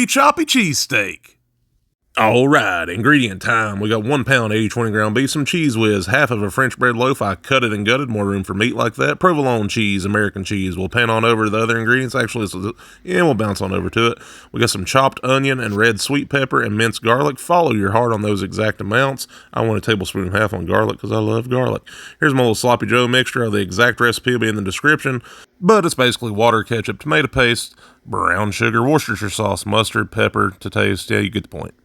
Choppy Cheesesteak. Alright, ingredient time. We got 1 pound 80-20 ground beef, some Cheez Whiz, half of a French bread loaf. I cut it and gutted, more room for meat like that. Provolone cheese, American cheese. We'll pan on over the other ingredients. Actually, we'll bounce on over to it. We got some chopped onion and red sweet pepper and minced garlic. Follow your heart on those exact amounts. I want a tablespoon and a half on garlic because I love garlic. Here's my little sloppy joe mixture. The exact recipe will be in the description, but it's basically water, ketchup, tomato paste, brown sugar, Worcestershire sauce, mustard, pepper to taste. Yeah, you get the point.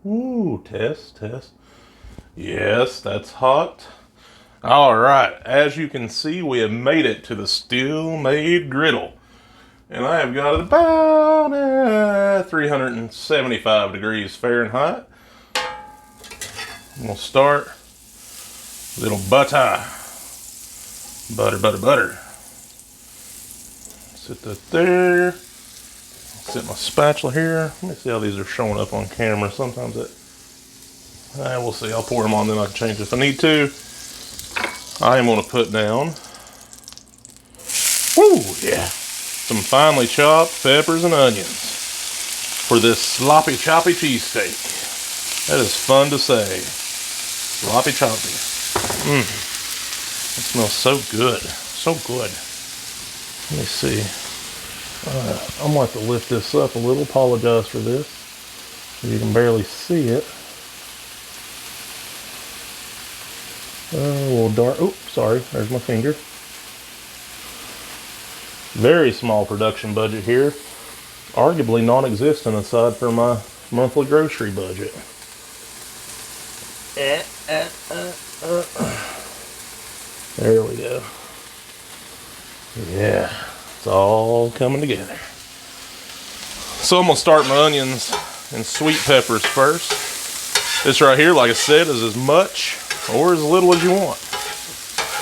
Ooh, test. Yes, that's hot. All right, as you can see, we have made it to the still-made griddle. And I have got it about 375 degrees Fahrenheit. We'll start with a little butter. Butter. Sit that there. Set my spatula here. Let me see how these are showing up on camera. Sometimes we'll see. I'll pour them on, then I can change if I need to. I am going to put down, some finely chopped peppers and onions for this sloppy choppy cheesesteak. That is fun to say. Sloppy choppy. It smells so good. So good. Let me see. I'm going to have to lift this up a little. Apologize for this. You can barely see it. A little dark. Oops, sorry. There's my finger. Very small production budget here. Arguably non-existent aside from my monthly grocery budget. There we go. Yeah. It's all coming together. So I'm going to start my onions and sweet peppers first. This right here, like I said, is as much or as little as you want.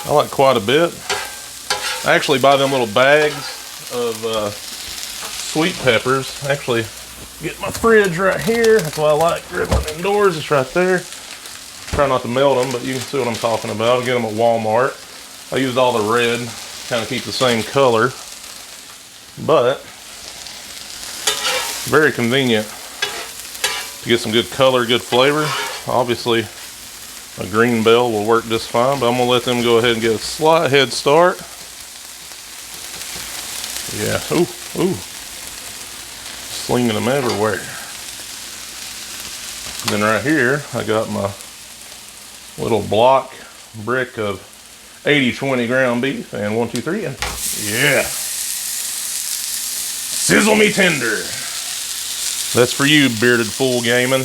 I like quite a bit. I actually buy them little bags of sweet peppers. Actually, get my fridge right here. That's why I like griddling indoors. It's right there. Try not to melt them, but you can see what I'm talking about. I get them at Walmart. I used all the red, kind of keep the same color. But very convenient to get some good color, good flavor. Obviously, a green bell will work just fine, but I'm gonna let them go ahead and get a slight head start. Yeah, ooh, slinging them everywhere. And then right here, I got my little block brick of 80-20 ground beef, and 1, 2, 3, and yeah. Sizzle me tender. That's for you, bearded fool gaming.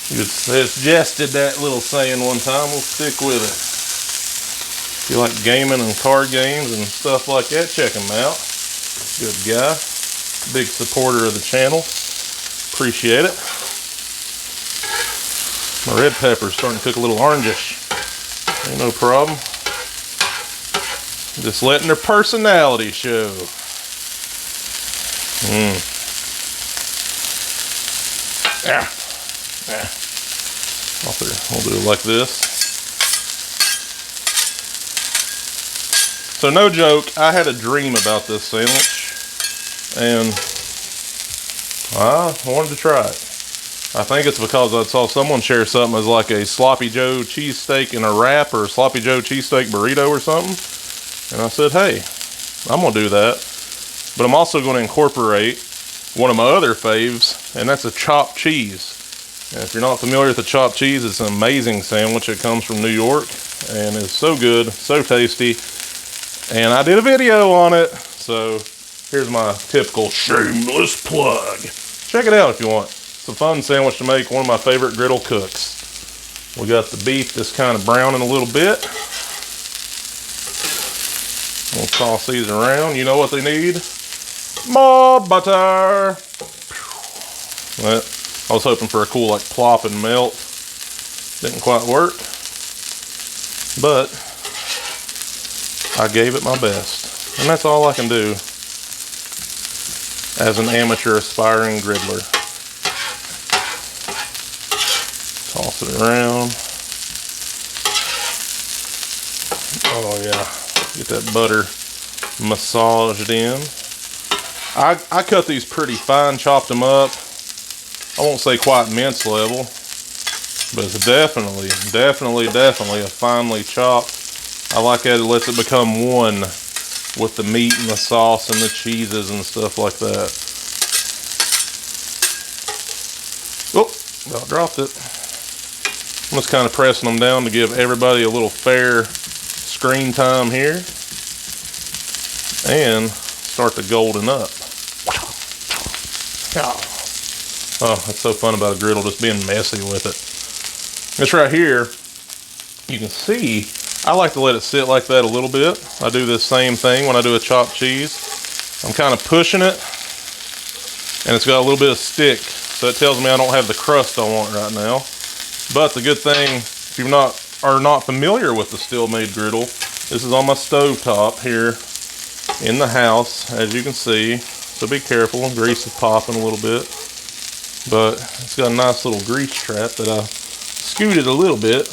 You suggested that little saying one time. We'll stick with it. If you like gaming and card games and stuff like that, check him out. Good guy. Big supporter of the channel. Appreciate it. My red pepper's starting to cook a little orangish. Ain't no problem. Just letting their personality show. We'll do it like this. So no joke, I had a dream about this sandwich and I wanted to try it. I think it's because I saw someone share something as like a sloppy joe cheesesteak in a wrap or a sloppy joe cheesesteak burrito or something. And I said, hey, I'm gonna do that. But I'm also going to incorporate one of my other faves, and that's a chopped cheese. And if you're not familiar with the chopped cheese, it's an amazing sandwich. It comes from New York, and it's so good, so tasty. And I did a video on it, so here's my typical shameless plug. Check it out if you want. It's a fun sandwich to make, one of my favorite griddle cooks. We got the beef that's kind of browning a little bit. We'll toss these around. You know what they need? More butter. I was hoping for a cool like plop and melt. Didn't quite work. But I gave it my best. And that's all I can do as an amateur aspiring griddler. Toss it around. Oh yeah. Get that butter massaged in. I cut these pretty fine, chopped them up. I won't say quite mince level, but it's definitely a finely chopped. I like that it lets it become one with the meat and the sauce and the cheeses and stuff like that. Oh, I dropped it. I'm just kind of pressing them down to give everybody a little fair screen time here. And start to golden up. Oh, that's so fun about a griddle, just being messy with it. This right here, you can see, I like to let it sit like that a little bit. I do this same thing when I do a chopped cheese. I'm kind of pushing it, and it's got a little bit of stick, so it tells me I don't have the crust I want right now. But the good thing, if you are not familiar with the still-made griddle, this is on my stove top here in the house, as you can see. So be careful, grease is popping a little bit. But it's got a nice little grease trap that I scooted a little bit.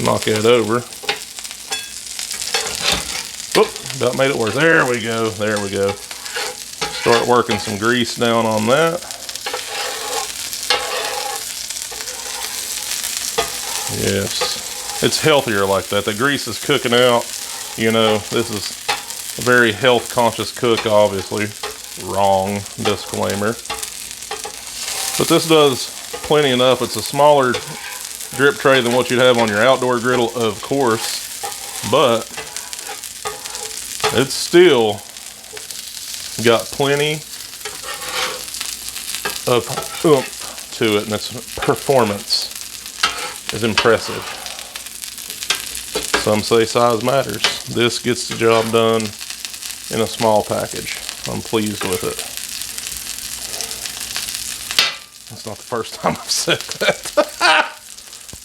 Knock that over. Whoop, about made it worse. There we go, there we go. Start working some grease down on that. Yes, it's healthier like that. The grease is cooking out. You know, this is a very health conscious cook, obviously. Wrong disclaimer. But this does plenty enough. It's a smaller drip tray than what you'd have on your outdoor griddle, of course. But it's still got plenty of oomph to it, and its performance is impressive. Some say size matters. This gets the job done in a small package. I'm pleased with it. That's not the first time I've said that.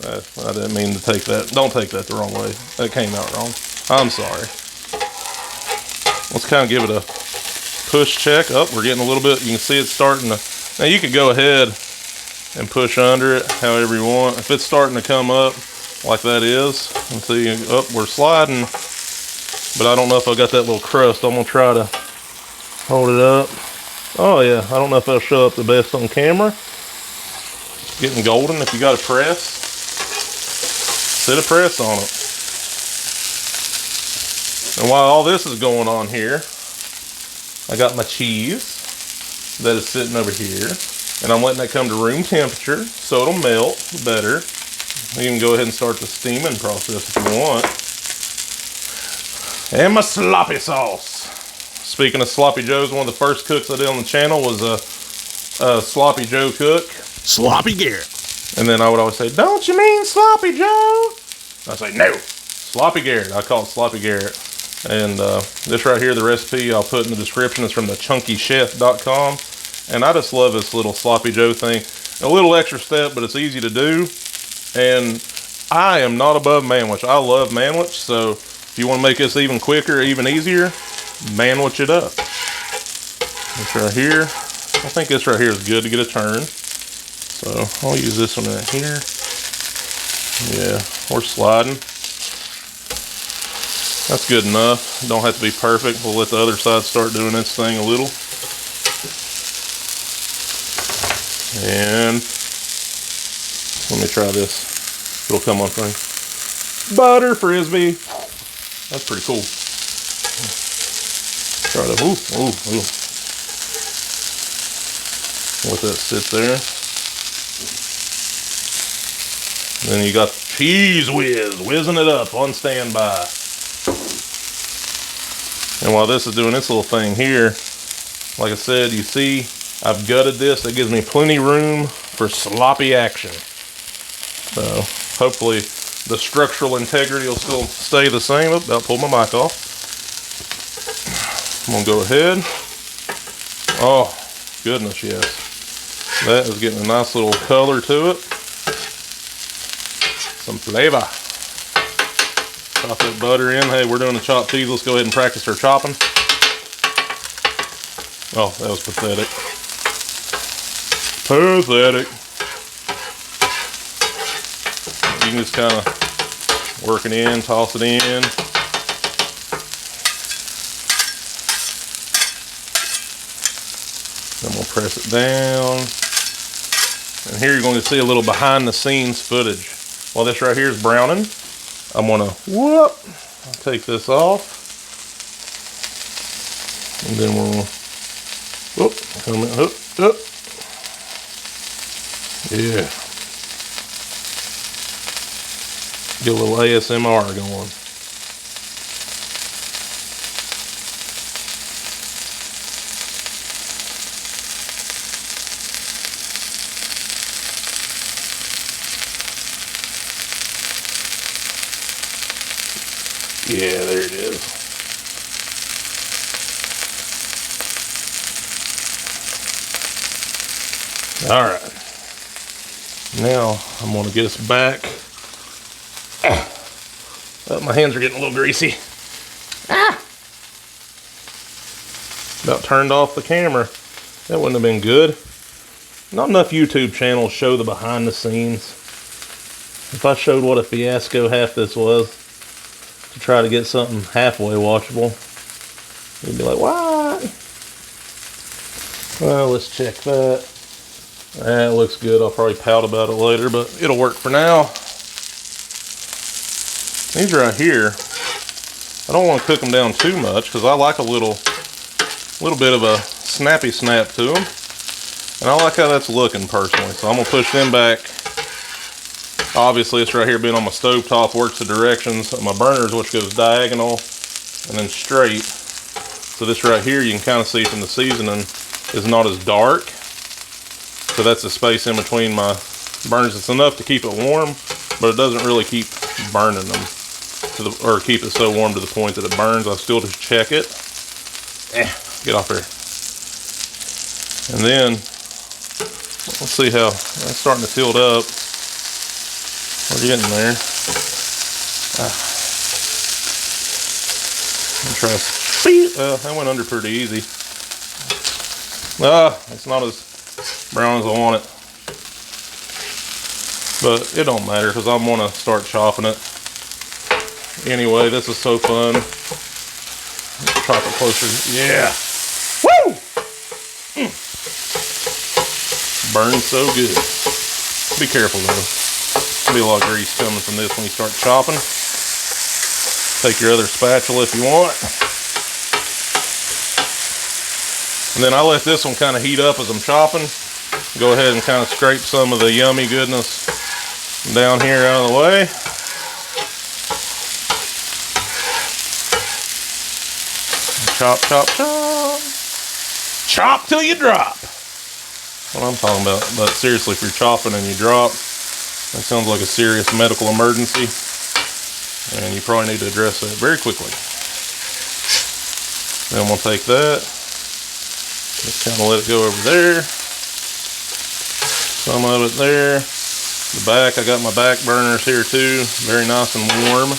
I didn't mean to take that. Don't take that the wrong way. That came out wrong. I'm sorry. Let's kind of give it a push check. Oh, we're getting a little bit. You can see it's starting to. Now you could go ahead and push under it however you want. If it's starting to come up like that is, let's see. Oh, we're sliding. But I don't know if I got that little crust. I'm going to try to hold it up. Oh yeah, I don't know if that'll show up the best on camera. It's getting golden. If you got a press, set a press on it. And while all this is going on here, I got my cheese that is sitting over here, and I'm letting that come to room temperature so it'll melt better. You can go ahead and start the steaming process if you want. And my sloppy sauce. Speaking of Sloppy Joes, one of the first cooks I did on the channel was a Sloppy Joe cook. Sloppy Garrett. And then I would always say, "Don't you mean Sloppy Joe?" I say, "No, Sloppy Garrett." I call it Sloppy Garrett. And this right here, the recipe I'll put in the description, is from the chunkychef.com. And I just love this little Sloppy Joe thing. A little extra step, but it's easy to do. And I am not above manwich. I love manwich, so if you want to make this even quicker, even easier, manwich it up. This right here, I think this right here is good to get a turn. So I'll use this one right here. Yeah, we're sliding. That's good enough. Don't have to be perfect. We'll let the other side start doing its thing a little. And let me try this. It'll come on thing. Butter frisbee. That's pretty cool. Try to, ooh. Let that sit there. Then you got Cheez Whiz, whizzing it up on standby. And while this is doing its little thing here, like I said, you see, I've gutted this. That gives me plenty room for sloppy action. So hopefully the structural integrity will still stay the same. Oh, about pulled my mic off. I'm gonna go ahead. Oh, goodness, yes. That is getting a nice little color to it. Some flavor. Chop that butter in. Hey, we're doing the chopped cheese. Let's go ahead and practice our chopping. Oh, that was pathetic. Pathetic. You can just kind of work it in, toss it in. Then we'll press it down. And here you're going to see a little behind the scenes footage. While this right here is browning, I'm going to I'll take this off. And then we'll come in, yeah. Get a little ASMR going. Yeah, there it is. All right. Now I'm going to get us back. Oh, my hands are getting a little greasy. About turned off the camera. That wouldn't have been good. Not enough YouTube channels show the behind the scenes. If I showed what a fiasco half this was to try to get something halfway watchable, you'd be like, what? Well, let's check that. That looks good. I'll probably pout about it later, but it'll work for now. These right here, I don't want to cook them down too much because I like a little bit of a snappy snap to them. And I like how that's looking personally. So I'm going to push them back. Obviously, this right here being on my stovetop works the directions of my burners, which goes diagonal and then straight. So this right here, you can kind of see from the seasoning, is not as dark. So that's the space in between my burners. It's enough to keep it warm, but it doesn't really keep burning them, or keep it so warm to the point that it burns. I still just check it. Get off there. And then, let's see how that's starting to tilt up. We're getting there. Try. That went under pretty easy. It's not as brown as I want it, but it don't matter because I'm gonna start chopping it anyway. This is so fun. Chop it closer. Yeah. Woo! Burns so good. Be careful though. There'll be a lot of grease coming from this when you start chopping. Take your other spatula if you want. And then I let this one kind of heat up as I'm chopping. Go ahead and kind of scrape some of the yummy goodness down here out of the way. Chop, chop, chop. Chop till you drop. What I'm talking about. But seriously, if you're chopping and you drop, that sounds like a serious medical emergency. And you probably need to address that very quickly. Then we'll take that. Just kind of let it go over there. Some of it there. The back, I got my back burners here too. Very nice and warm.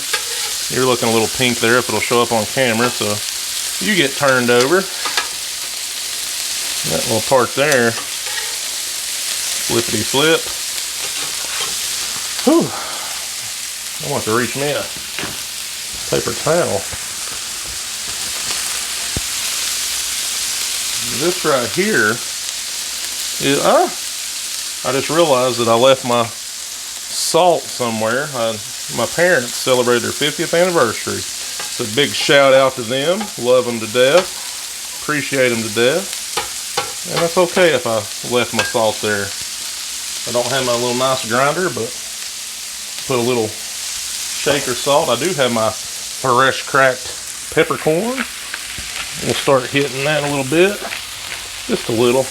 You're looking a little pink there if it'll show up on camera. So you get turned over. That little part there. Flippity flip. Whew. I want to reach me a paper towel. This right here is, I just realized that I left my salt somewhere. My parents celebrated their 50th anniversary. So a big shout out to them. Love them to death. Appreciate them to death. And that's okay if I left my salt there. I don't have my little nice grinder, but put a little shaker salt. I do have my fresh cracked peppercorn. We'll start hitting that a little bit. Just a little.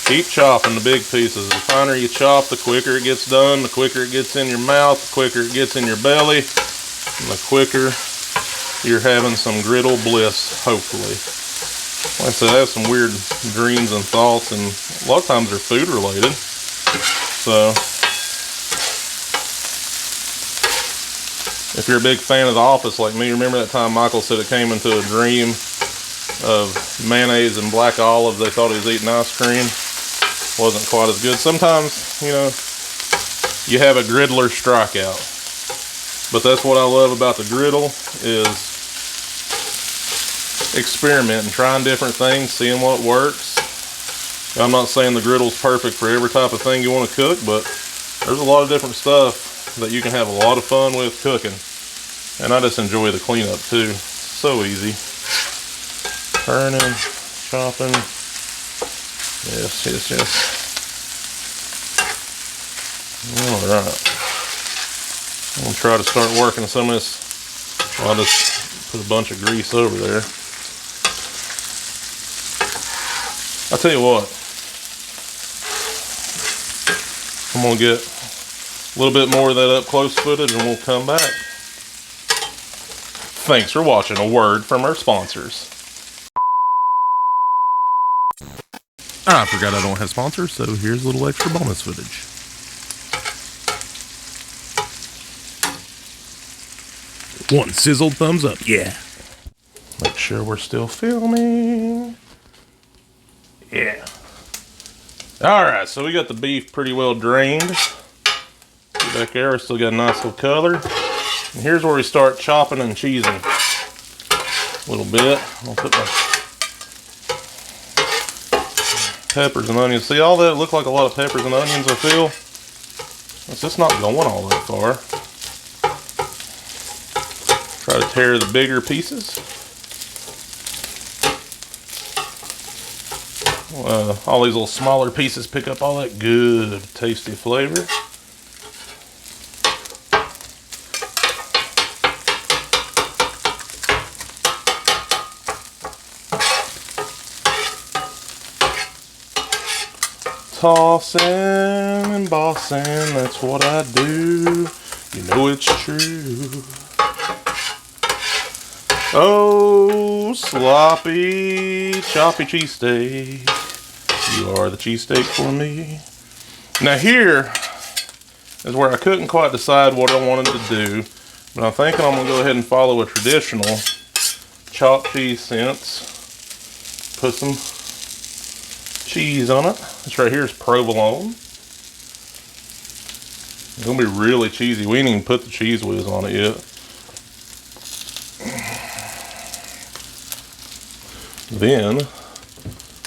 Keep chopping the big pieces. The finer you chop, the quicker it gets done, the quicker it gets in your mouth, the quicker it gets in your belly, and the quicker you're having some griddle bliss, hopefully. Like I said, I have some weird dreams and thoughts, and a lot of times they're food related. So, if you're a big fan of The Office like me, remember that time Michael said it came into a dream of mayonnaise and black olive. They thought he was eating ice cream. Wasn't quite as good. Sometimes, you know, you have a griddler strikeout. But that's what I love about the griddle, is experimenting, trying different things, seeing what works. I'm not saying the griddle's perfect for every type of thing you want to cook, but there's a lot of different stuff that you can have a lot of fun with cooking. And I just enjoy the cleanup too. So easy. Turning, chopping. Yes, yes, yes. Alright. I'm going to try to start working some of this. Well, I'll just put a bunch of grease over there. I'll tell you what. I'm going to get a little bit more of that up close footage and we'll come back. Thanks for watching. A word from our sponsors. I forgot I don't have sponsors, so here's a little extra bonus footage. One sizzled thumbs up, yeah. Make sure we're still filming. Yeah. Alright, so we got the beef pretty well drained. Back there, we still got a nice little color. And here's where we start chopping and cheesing. A little bit. I'll put my peppers and onions. See all that? Look like a lot of peppers and onions, I feel. It's just not going all that far. Try to tear the bigger pieces. All these little smaller pieces pick up all that good, tasty flavor. Tossing and bossing, that's what I do. You know it's true. Oh, sloppy, choppy cheesesteak. You are the cheesesteak for me. Now here is where I couldn't quite decide what I wanted to do, but I'm thinking I'm gonna go ahead and follow a traditional chopped cheese sense. Put some cheese on it. This right here is provolone. It's gonna be really cheesy. We ain't even put the Cheez Whiz on it yet. Then,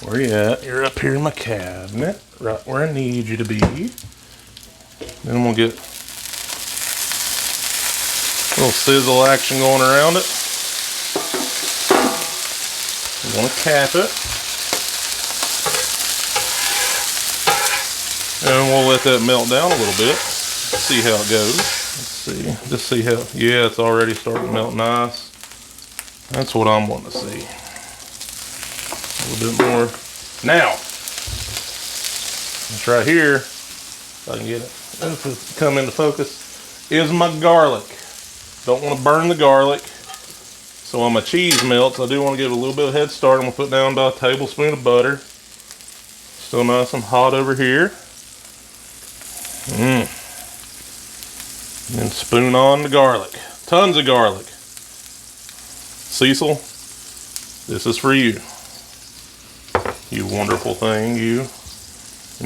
where you at? You're up here in my cabinet, right where I need you to be. Then I'm gonna get a little sizzle action going around it. I'm gonna cap it. And we'll let that melt down a little bit. See how it goes. Let's see. Just see how, yeah, it's already starting to melt nice. That's what I'm wanting to see. A little bit more. Now, this right here, if I can get it to come into focus, is my garlic. Don't want to burn the garlic. So on my cheese melts, I do want to give it a little bit of head start. I'm going to put down about a tablespoon of butter. Still nice and hot over here. And then spoon on the garlic. Tons of garlic. Cecil, this is for you. You wonderful thing, you.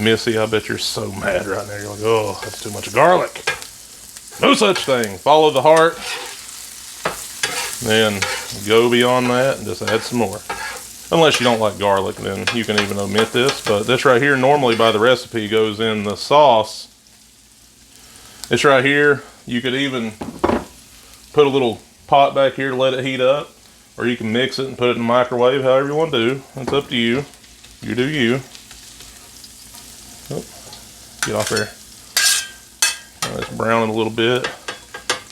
Missy, I bet you're so mad right now. You're like, oh, that's too much garlic. No such thing. Follow the heart. Then go beyond that and just add some more. Unless you don't like garlic, then you can even omit this. But this right here, normally by the recipe, goes in the sauce. This right here, you could even put a little pot back here to let it heat up. Or you can mix it and put it in the microwave, however you want to do. It's up to you. You do you. Oh, get off there. Let's brown it a little bit.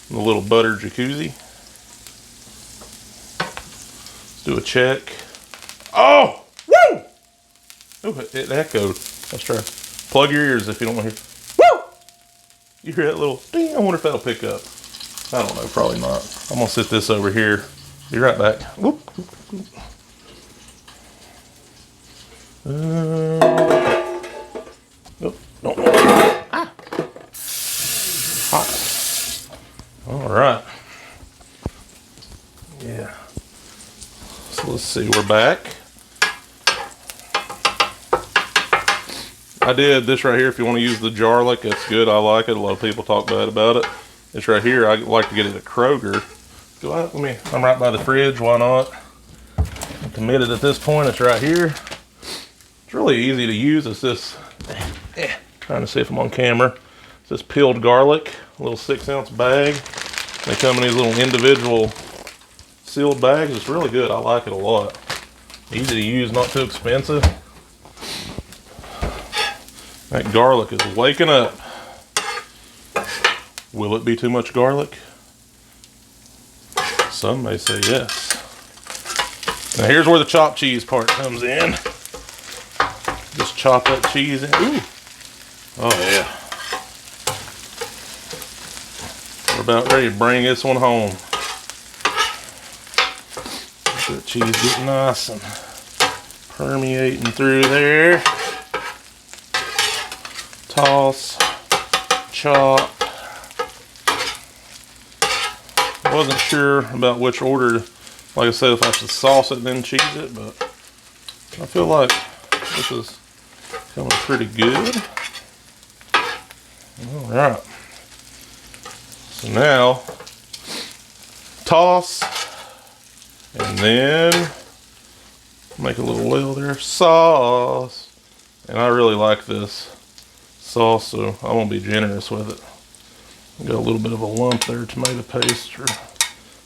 A little butter jacuzzi. Let's do a check. Oh! Woo! Oh, it echoed. Let's try. Plug your ears if you don't want to hear. Woo! You hear that little ding? I wonder if that'll pick up. I don't know, probably not. I'm gonna sit this over here. Be right back. Whoop. Nope, don't. Ah. Hot. All right. Yeah. So let's see, we're back. I did this right here. If you want to use the garlic, it's good. I like it. A lot of people talk bad about it. It's right here. I like to get it at Kroger. Go out with me. I'm right by the fridge. Why not? I'm committed at this point. It's right here. It's really easy to use. It's this, trying to see if I'm on camera. It's this peeled garlic, a little 6-ounce bag. They come in these little individual sealed bags. It's really good. I like it a lot. Easy to use, not too expensive. That garlic is waking up. Will it be too much garlic? Some may say yes. Now here's where the chopped cheese part comes in. Just chop that cheese in. Ooh. Oh yeah. We're about ready to bring this one home. Let that cheese get nice and permeating through there. Toss, chop. I wasn't sure about which order, like I said, if I should sauce it and then cheese it, but I feel like this is coming pretty good. Alright. So now, toss, and then make a little well there, sauce. And I really like this sauce, so I'm going to be generous with it. Got a little bit of a lump there, tomato paste or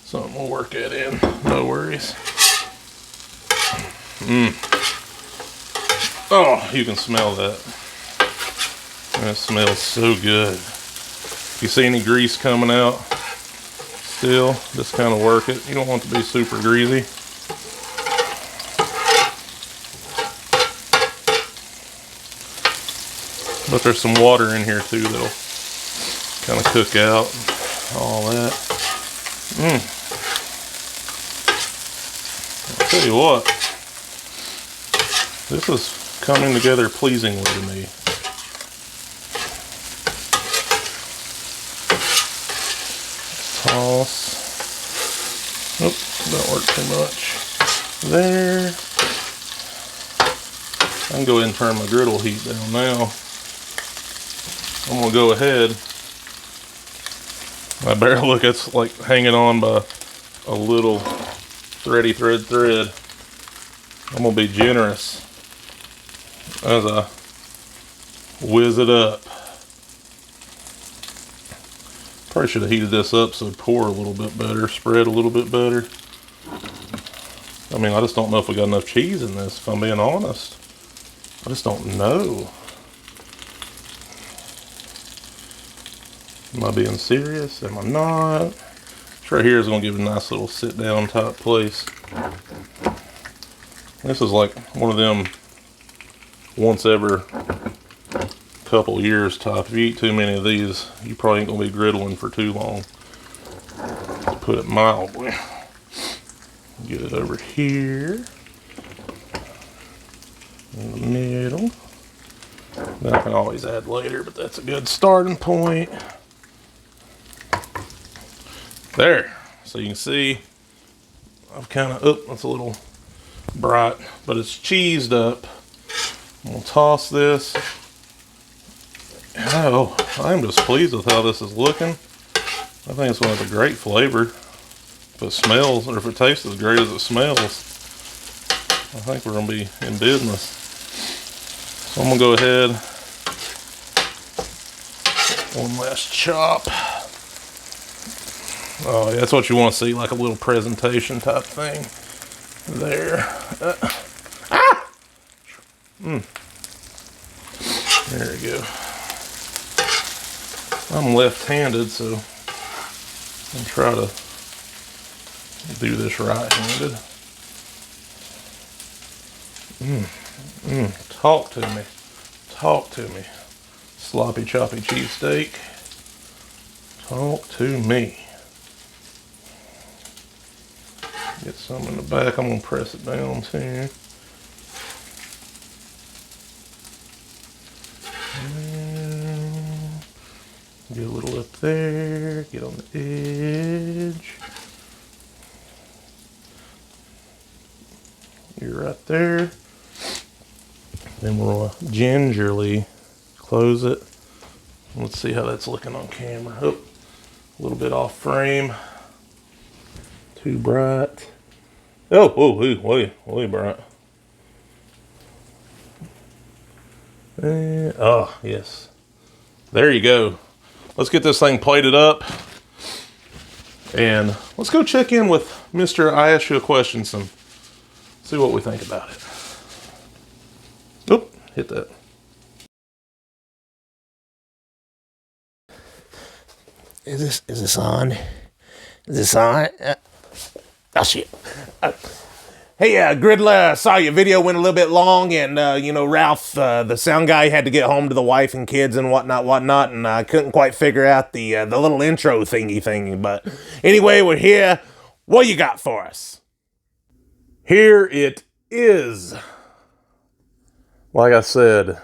something. We'll work that in, no worries. Oh, you can smell that. That smells so good. If you see any grease coming out, still, just kind of work it. You don't want it to be super greasy. But there's some water in here too that'll kind of cook out all that. I'll tell you what, this is coming together pleasingly to me. Toss. Nope, don't work too much. There. I can go ahead and turn my griddle heat down now. I'm gonna go ahead. I barely look, it's like hanging on by a little thready thread. I'm gonna be generous as I whiz it up. Probably should have heated this up so it'd pour a little bit better, spread a little bit better. I mean, I just don't know if we got enough cheese in this, if I'm being honest. I just don't know. Am I being serious? Am I not? This right here is going to give a nice little sit down type place. This is like one of them once every couple years type. If you eat too many of these, you probably ain't going to be griddling for too long. To put it mildly. Get it over here. In the middle. That I can always add later, but that's a good starting point. There, so you can see I've kind of, oh, that's a little bright, but it's cheesed up. I'm gonna toss this. Oh, I'm just pleased with how this is looking. I think it's gonna have a great flavor. If it smells, or if it tastes as great as it smells, I think we're gonna be in business. So I'm gonna go ahead, one last chop. Oh, yeah, that's what you want to see, like a little presentation type thing. There. There we go. I'm left-handed, so I'll try to do this right-handed. Talk to me. Talk to me. Sloppy choppy cheesesteak. Talk to me. Get some in the back. I'm going to press it down too. Get a little up there. Get on the edge. You're right there. Then we'll gingerly close it. Let's see how that's looking on camera. Oh, A little bit off frame. Too bright. Oh, way bright. Oh, yes. There you go. Let's get this thing plated up. And let's go check in with Mr. I Asked You a Question and see what we think about it. Oop, hit that. Is this on? Is this on? Oh shit. Hey, Griddler, saw your video went a little bit long, and, Ralph, the sound guy, had to get home to the wife and kids and whatnot, and I couldn't quite figure out the little intro thingy, but anyway, we're here. What you got for us? Here it is. Like I said,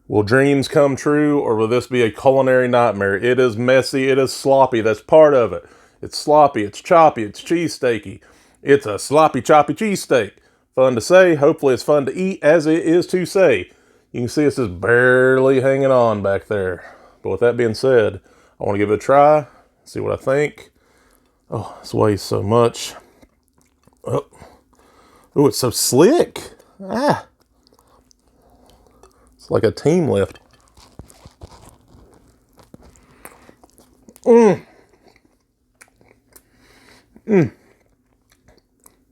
will dreams come true, or will this be a culinary nightmare? It is messy, it is sloppy, that's part of it. It's sloppy, it's choppy, it's cheesesteaky. It's a sloppy, choppy cheesesteak. Fun to say. Hopefully it's fun to eat, as it is to say. You can see it's just barely hanging on back there. But with that being said, I want to give it a try, see what I think. Oh, this weighs so much. Oh, it's so slick. Ah. It's like a team lift.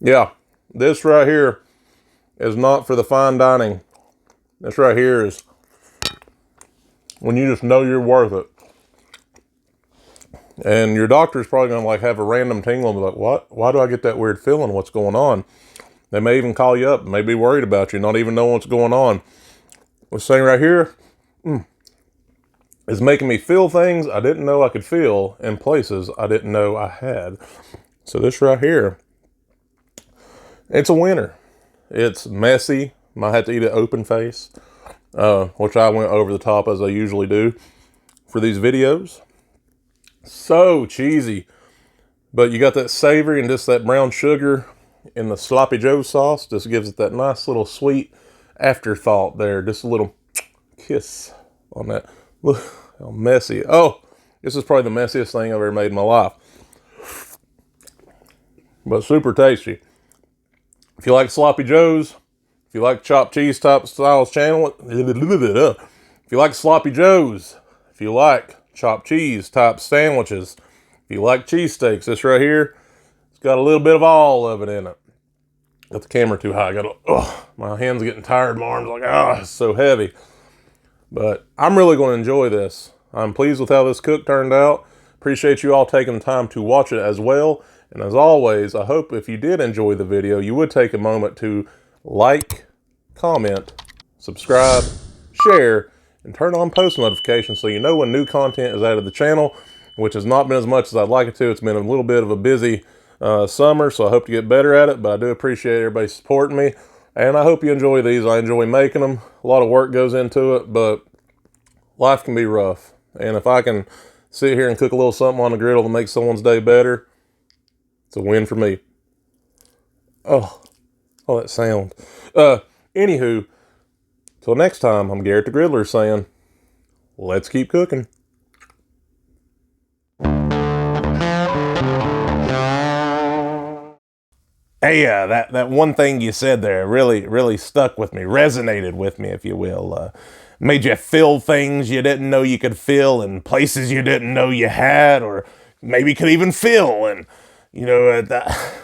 Yeah, this right here is not for the fine dining. This right here is when you just know you're worth it. And your doctor's probably going to like have a random tingle and be like, what? Why do I get that weird feeling? What's going on? They may even call you up, may be worried about you, not even know what's going on. This thing right here is making me feel things I didn't know I could feel in places I didn't know I had. So this right here, it's a winner. It's messy. Might have to eat it open face, which I went over the top as I usually do for these videos. So cheesy. But you got that savory and just that brown sugar in the sloppy joe sauce. Just gives it that nice little sweet afterthought there. Just a little kiss on that. Look how messy. Oh, this is probably the messiest thing I've ever made in my life. But super tasty. If you like sloppy joes, if you like chopped cheese type styles channel, if you like sloppy joes, if you like chopped cheese type sandwiches, if you like cheesesteaks, this right here, it's got a little bit of all of it in it. Got the camera too high. My hands are getting tired. My arms are like, it's so heavy. But I'm really going to enjoy this. I'm pleased with how this cook turned out. Appreciate you all taking the time to watch it as well. And as always, I hope if you did enjoy the video, you would take a moment to like, comment, subscribe, share, and turn on post notifications so you know when new content is added to the channel, which has not been as much as I'd like it to. It's been a little bit of a busy summer, so I hope to get better at it, but I do appreciate everybody supporting me, and I hope you enjoy these. I enjoy making them. A lot of work goes into it, but life can be rough, and if I can sit here and cook a little something on the griddle to make someone's day better, it's a win for me. Oh, that sound. Anywho, till next time, I'm Garrett the Griddler saying, let's keep cooking. Hey, that one thing you said there really stuck with me, resonated with me, if you will. Made you feel things you didn't know you could feel, and places you didn't know you had, or maybe could even feel. And,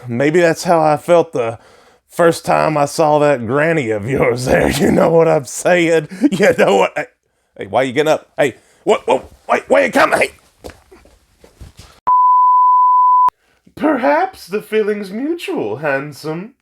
maybe that's how I felt the first time I saw that granny of yours there. You know what I'm saying? You know what? Hey, why are you getting up? Hey, wait, where you coming? Hey. Perhaps the feeling's mutual, handsome.